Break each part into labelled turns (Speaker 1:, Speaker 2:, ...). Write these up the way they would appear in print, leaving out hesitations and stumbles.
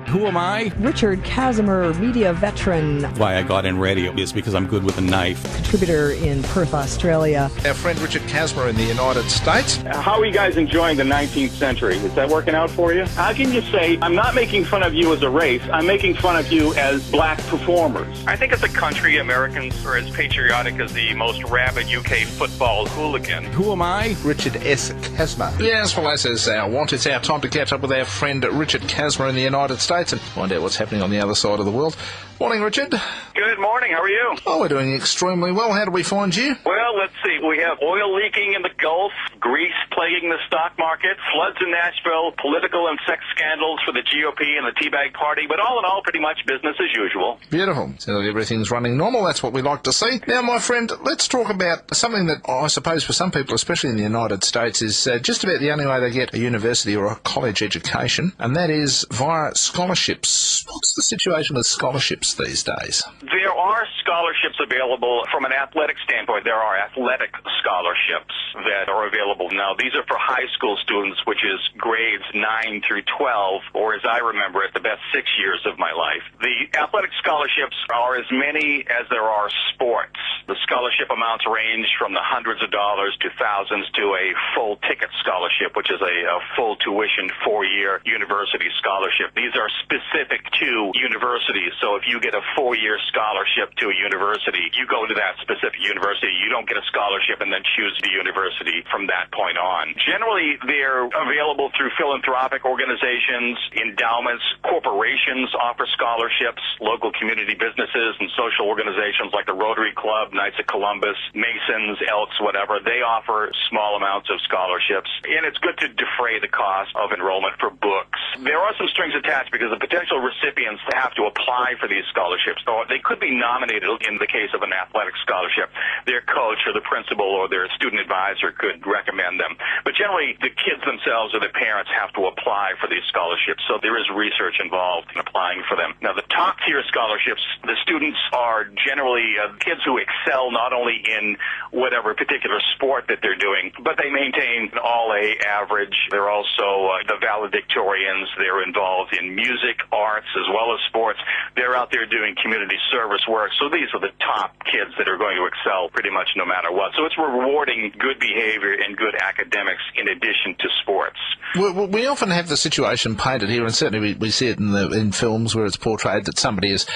Speaker 1: Who am I?
Speaker 2: Richard Kazimer, media veteran.
Speaker 1: Why I got in radio is because I'm good with a knife.
Speaker 2: Contributor in Perth, Australia.
Speaker 3: Our friend Richard Kazimer in the United States.
Speaker 4: How are you guys enjoying the 19th century? Is that working out for you? How can you say, I'm not making fun of you as a race, I'm making fun of you as black performers?
Speaker 5: I think as a country, Americans are as patriotic as the most rabid UK football hooligan.
Speaker 1: Who am I?
Speaker 3: Richard S. Kazimer. Yes, well, as is our want, it's our time to catch up with our friend Richard Kazimer in the United States and find out what's happening on the other side of the world. Morning, Richard.
Speaker 5: Good morning. How are you?
Speaker 3: Oh, we're doing extremely well. How do we find you?
Speaker 5: Well, let's see. We have oil leaking in the Gulf, Greece plaguing the stock market, floods in Nashville, political and sex scandals for the GOP and the Teabag Party, but all in all, pretty much business as usual.
Speaker 3: Beautiful. So everything's running normal. That's what we like to see. Now, my friend, let's talk about something that I suppose for some people, especially in the United States, is just about the only way they get a university or a college education, and that is via scholarships. What's the situation with scholarships these days?
Speaker 5: There are scholarships available from an athletic standpoint. There are athletic scholarships that are available now. These are for high school students, which is grades 9 through 12, or as I remember it, the best 6 years of my life. The athletic scholarships are as many as there are sports. The scholarship amounts range from the hundreds of dollars to thousands to a full ticket scholarship, which is a full tuition 4-year university scholarship. These are specific to universities. So if you get a 4-year scholarship to a university, you go to that specific university. You don't get a scholarship and then choose the university from that point on. Generally, they're available through philanthropic organizations, endowments, corporations offer scholarships, local community businesses and social organizations like the Rotary Club, Knights of Columbus, Masons, Elks, whatever. They offer small amounts of scholarships, and it's good to defray the cost of enrollment for books. There are some strings attached because the potential recipients have to apply for these scholarships. So they could be nominated in the case of an athletic scholarship. Their coach or the principal or their student advisor could recommend them. But generally, the kids themselves or the parents have to apply for these scholarships. So there is research involved in applying for them. Now, the top tier scholarships, the students are generally kids who excel not only in whatever particular sport that they're doing, but they maintain an all-A average. They're also the valedictorians. They're involved in music, arts, as well as sports. They're out there doing community service work. So these are the top kids that are going to excel pretty much no matter what. So it's rewarding good behavior and good academics in addition to sports.
Speaker 3: We often have the situation painted here, and certainly we see it in films where it's portrayed that somebody has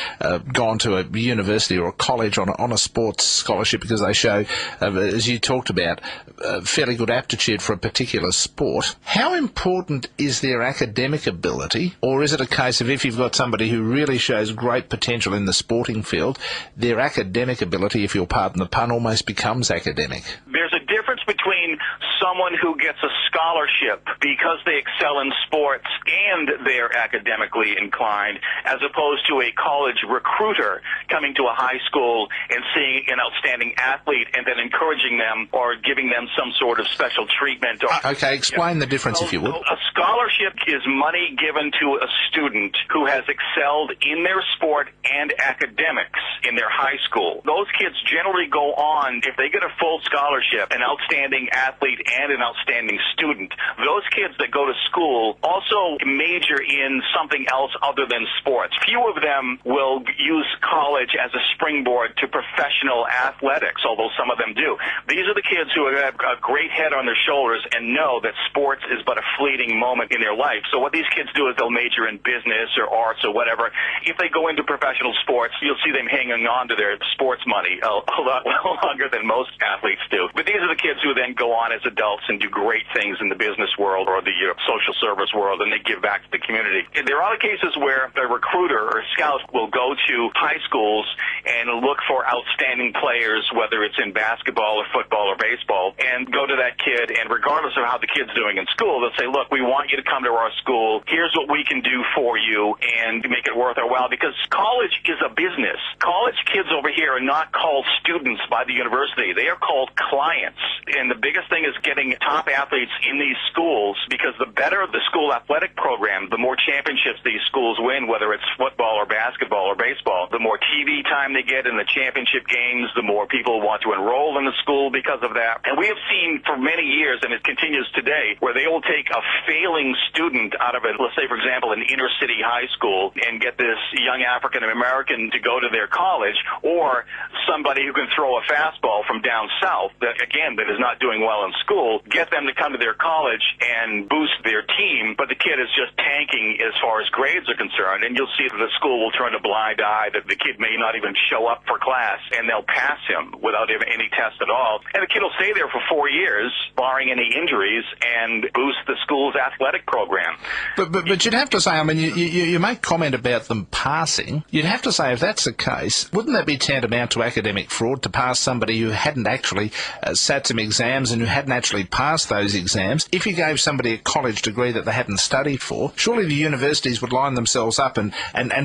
Speaker 3: gone to a university or a college on a sports scholarship because they show, as you talked about, fairly good aptitude for a particular sport. How important is their academic ability, or is it a case of if you've got somebody who really shows great potential in the sporting field, their academic ability, if you'll pardon the pun, almost becomes academic?
Speaker 5: There's a difference between someone who gets a scholarship because they excel in sports and they're academically inclined, as opposed to a college recruiter coming to a high school and seeing an outstanding athlete and then encouraging them or giving them some sort of special treatment.
Speaker 3: Okay, explain the difference, if you would.
Speaker 5: A scholarship is money given to a student who has excelled in their sport and academics in their high school. Those kids generally go on, if they get a full scholarship, an outstanding athlete and an outstanding student, those kids that go to school also major in something else other than sports. Few of them will use college as a springboard to professional athletics, although some of them do. These are the kids who have a great head on their shoulders and know that sports is but a fleeting moment in their life. So what these kids do is they'll major in business or arts or whatever. If they go into professional sports, you'll see them hanging on to their sports money a lot longer than most athletes do. But these are the kids who then go on as adults and do great things in the business world or the social service world, and they give back to the community. And there are other cases where a recruiter or a scout will go to high schools and look for outstanding players, whether it's in basketball or football or baseball, and go to that kid, and regardless of how the kid's doing in school, they'll say, look, we want you to come to our school. Here's what we can do for you and make it worth our while, because college is a business. College kids over here are not called students by the university. They are called clients, and the biggest thing is getting top athletes in these schools, because the better the school athletic program, the more championships these schools win, whether it's football or basketball or baseball. The more TV time they get in the championship games, the more people want to enroll in the school because of that. And we have seen for many years, and it continues today, where they will take a failing student out of it, let's say, for example, an inner city high school, and get this young African American to go to their college, or somebody who can throw a fastball from down south that is not doing well in school, get them to come to their college and boost their team, but the kid is just tanking as far as grades are concerned, and you'll see that the school will turn a blind eye, that the kid may not even show up for class, and they'll pass him without any test at all, and the kid will stay there for 4 years, barring any injuries, and boost the school's athletic program.
Speaker 3: But you'd have to say, I mean, you make comment about them passing. You'd have to say, if that's the case, wouldn't that be tantamount to academic fraud, to pass somebody who hadn't actually sat some exams and who hadn't actually passed those exams? If you gave somebody a college degree that they hadn't studied for, surely the universities would line themselves up and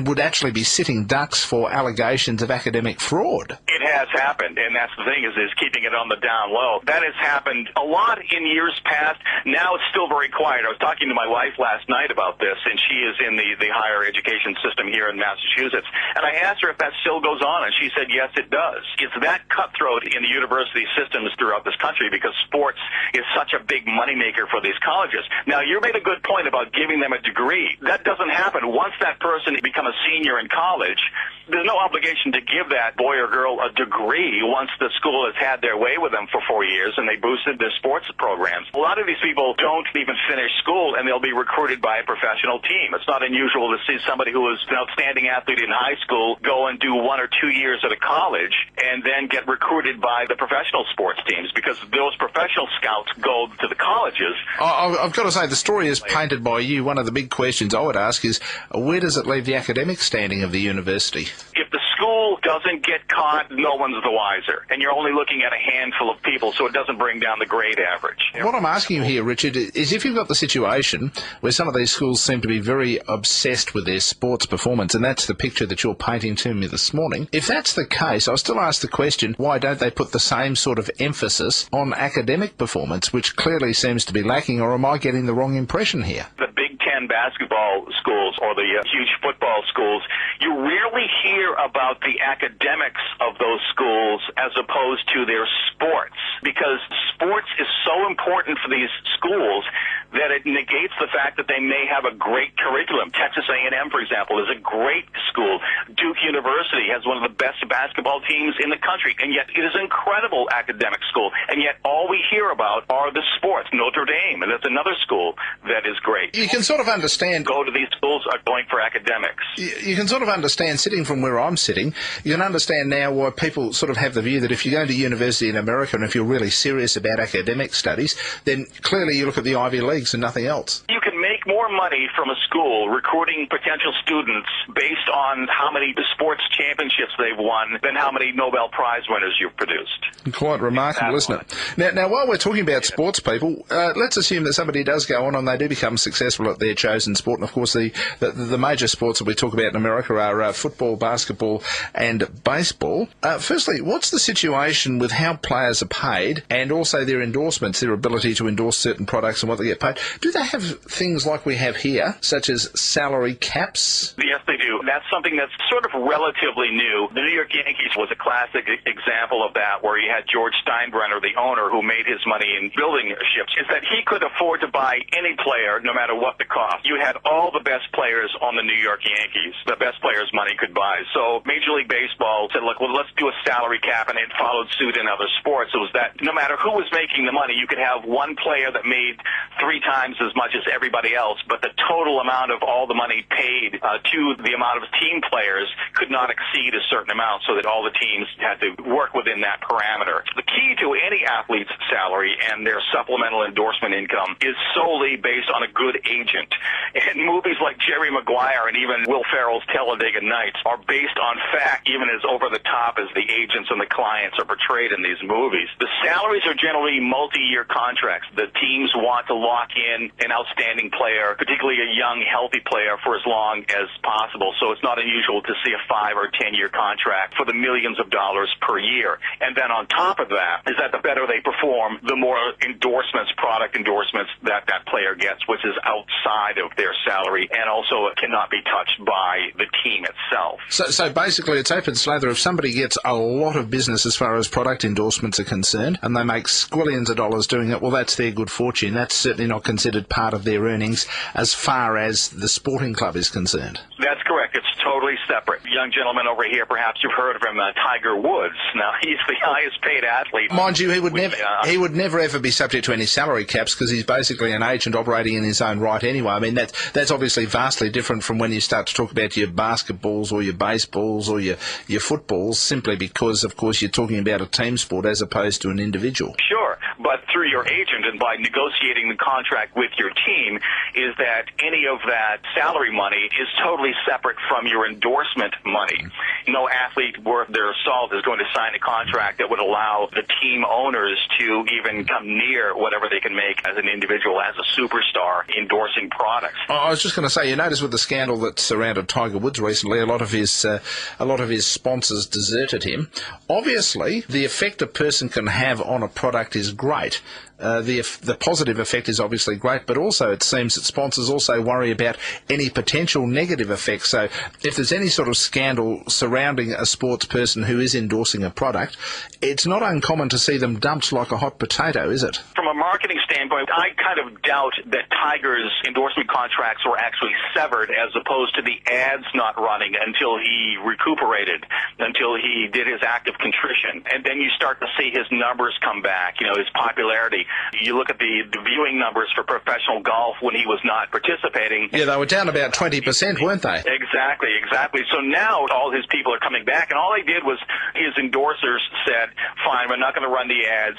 Speaker 3: would actually be sitting ducks for allegations of academic fraud.
Speaker 5: It has happened, and that's the thing, is keeping it on the down low. That has happened a lot in years past. Now it's still very quiet. I was talking to my wife last night about this, and she is in the higher education system here in Massachusetts, and I asked her if that still goes on, and she said, yes, it does. It's that cutthroat in the university systems throughout this country, because sports is such a big moneymaker for these colleges. Now, you made a good point about giving them a degree. That doesn't happen. Once that person becomes a senior in college, there's no obligation to give that boy or girl a degree once the school has had their way with them for 4 years and they boosted their sports programs. A lot of these people don't even finish school, and they'll be recruited by a professional team. It's not unusual to see somebody who was an outstanding athlete in high school go and do 1 or 2 years at a college and then get recruited by the professional sports teams, because those professional scouts go to the colleges.
Speaker 3: I've got to say, the story is painted by you. One of the big questions I would ask is, where does it leave the academic standing of the university?
Speaker 5: If the school doesn't get caught, no one's the wiser. And you're only looking at a handful of people, so it doesn't bring down the grade average.
Speaker 3: What I'm asking you here, Richard, is if you've got the situation where some of these schools seem to be very obsessed with their sports performance, and that's the picture that you're painting to me this morning, if that's the case, I'll still ask the question, why don't they put the same sort of emphasis on academic performance, which clearly seems to be lacking, or am I getting the wrong impression here?
Speaker 5: The Big Ten basketball schools or the huge football schools, you rarely hear about the academics of those schools as opposed to their sports, because sports is so important for these schools that it negates the fact that they may have a great curriculum. Texas A&M, for example, is a great school. Duke University has one of the best basketball teams in the country, and yet it is an incredible academic school, and yet all we hear about are the sports. Notre Dame, and that's another school that is great.
Speaker 3: You can sort of understand...
Speaker 5: Go to these schools are going for academics.
Speaker 3: You can sort of understand, sitting from where I'm sitting, you can understand now why people sort of have the view that if you're going to university in America and if you're really serious about academic studies, then clearly you look at the Ivy Leagues and nothing else.
Speaker 5: You can make more money from a school recruiting potential students based on how many sports championships they've won than how many Nobel Prize winners you've produced.
Speaker 3: Quite remarkable, isn't it? Now, while we're talking about sports people, let's assume that somebody does go on and they do become successful at their chosen sport. And, of course, the major sports that we talk about in America are football, basketball and baseball. Firstly, what's the situation with how players are paid and also their endorsements, their ability to endorse certain products and what they get paid? Do they have things like we have here, such as salary caps?
Speaker 5: Yes, they do. That's something that's sort of relatively new. The New York Yankees was a classic example of that, where you had George Steinbrenner, the owner, who made his money in building ships, is that he could afford to buy any player no matter what the cost. You had all the best players on the New York Yankees, the best players money could buy. So Major League Baseball said, look, well, let's do a salary cap, and it followed suit in other sports. It was that no matter who was making the money, you could have one player that made 3 times as much as everybody else, but the total amount of all the money paid to the amount of team players could not exceed a certain amount, so that all the teams had to work within that parameter. The key to any athlete's salary and their supplemental endorsement income is solely based on a good agent. And movies like Jerry Maguire and even Will Ferrell's Talladega Nights are based on fact, even as over the top as the agents and the clients are portrayed in these movies. The salaries are generally multi-year contracts. The teams want to lock in an outstanding player, particularly a young, healthy player, for as long as possible. so it's not unusual to see a 5 or 10-year contract for the millions of dollars per year. And then on top of that is that the better they perform, the more endorsements, product endorsements that player gets, which is outside of their salary and also cannot be touched by the team itself.
Speaker 3: So basically it's open slather. If somebody gets a lot of business as far as product endorsements are concerned and they make squillions of dollars doing it, well, that's their good fortune. That's certainly not considered part of their earnings as far as the sporting club is concerned.
Speaker 5: That's correct. It's totally separate. Young gentleman over here, perhaps you've heard of him, Tiger Woods. Now, he's the highest paid athlete.
Speaker 3: Mind you, he would never ever be subject to any salary caps because he's basically an agent operating in his own right anyway. I mean, that's obviously vastly different from when you start to talk about your basketballs or your baseballs or your footballs, simply because, of course, you're talking about a team sport as opposed to an individual.
Speaker 5: Sure, but through your agent and by negotiating the contract with your team is that any of that salary money is totally separate from your endorsement money. No athlete worth their salt is going to sign a contract that would allow the team owners to even come near whatever they can make as an individual, as a superstar, endorsing products.
Speaker 3: I was just going to say, you notice with the scandal that surrounded Tiger Woods recently, a lot of his sponsors deserted him. Obviously, the effect a person can have on a product is great. The positive effect is obviously great, but also it seems that sponsors also worry about any potential negative effects. So if there's any sort of scandal surrounding a sports person who is endorsing a product, it's not uncommon to see them dumped like a hot potato, is it?
Speaker 5: From a marketing standpoint, I kind of doubt that Tiger's endorsement contracts were actually severed as opposed to the ads not running until he recuperated, until he did his act of contrition. And then you start to see his numbers come back, his popularity. You look at the viewing numbers for professional golf when he was not participating.
Speaker 3: Yeah, they were down about 20%, weren't they?
Speaker 5: Exactly. So now all his people are coming back, and all he did was his endorsers said, fine, we're not going to run the ads.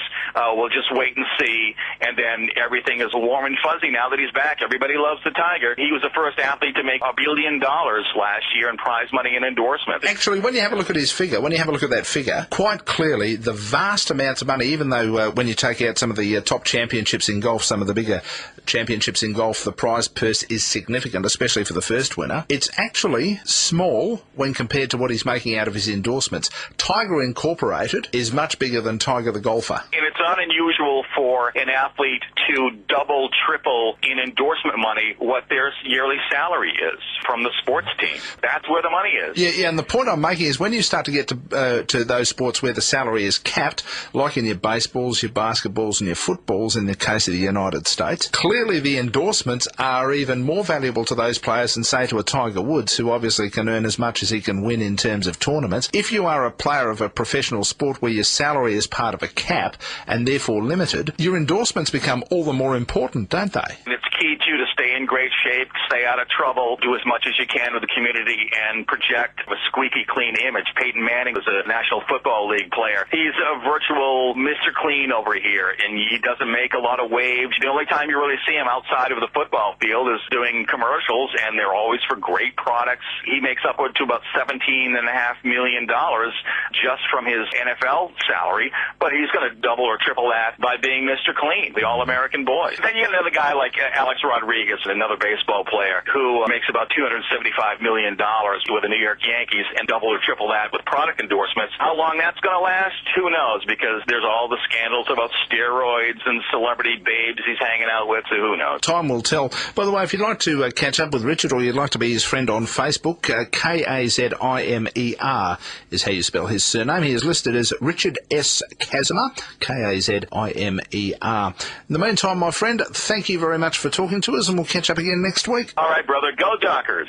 Speaker 5: We'll just wait and see, and then everything is warm and fuzzy now that he's back. Everybody loves the Tiger. He was the first athlete to make $1 billion last year in prize money and endorsements.
Speaker 3: Actually, when you have a look at his figure, that figure, quite clearly the vast amounts of money, even though when you take out some of the top championships in golf, some of the bigger championships in golf, the prize purse is significant, especially for the first winner. It's actually small when compared to what he's making out of his endorsements. Tiger Incorporated is much bigger than Tiger the golfer.
Speaker 5: And it's not unusual for an athlete to double, triple in endorsement money what their yearly salary is from the sports team. That's where the money is.
Speaker 3: Yeah, and the point I'm making is when you start to get to those sports where the salary is capped, like in your baseballs, your basketballs and your footballs in the case of the United States, clearly the endorsements are even more valuable to those players than, say, to a Tiger Woods, who obviously can earn as much as he can win in terms of tournaments. If you are a player of a professional sport where your salary is part of a cap and therefore limited, your endorsements become all the more important, don't they?
Speaker 5: It's key to stay in great shape, stay out of trouble, do as much as you can with the community, and project a squeaky clean image. Peyton Manning was a National Football League player. He's a virtual Mr. Clean over here, and he doesn't make a lot of waves. The only time you really see him outside of the football field is doing commercials, and they're always for great products. He makes upward to about $17.5 million just from his NFL salary, but he's going to double or triple that by being Mr. Clean, the All-American boy. Then you get another guy like Alex Rodriguez, another baseball player, who makes about $275 million with the New York Yankees and double or triple that with product endorsements. How long that's going to last, who knows, because there's all the scandals about steroids and celebrity babes he's hanging out with, so who knows.
Speaker 3: Time will tell. By the way, if you'd like to catch up with Richard or you'd like to be his friend on Facebook, Kazimer is how you spell his surname. He is listed as Richard S. Kazimer, Kazimer. In the meantime, my friend, thank you very much for talking to us, and we'll catch up again next week.
Speaker 5: All right, brother. Go Dockers.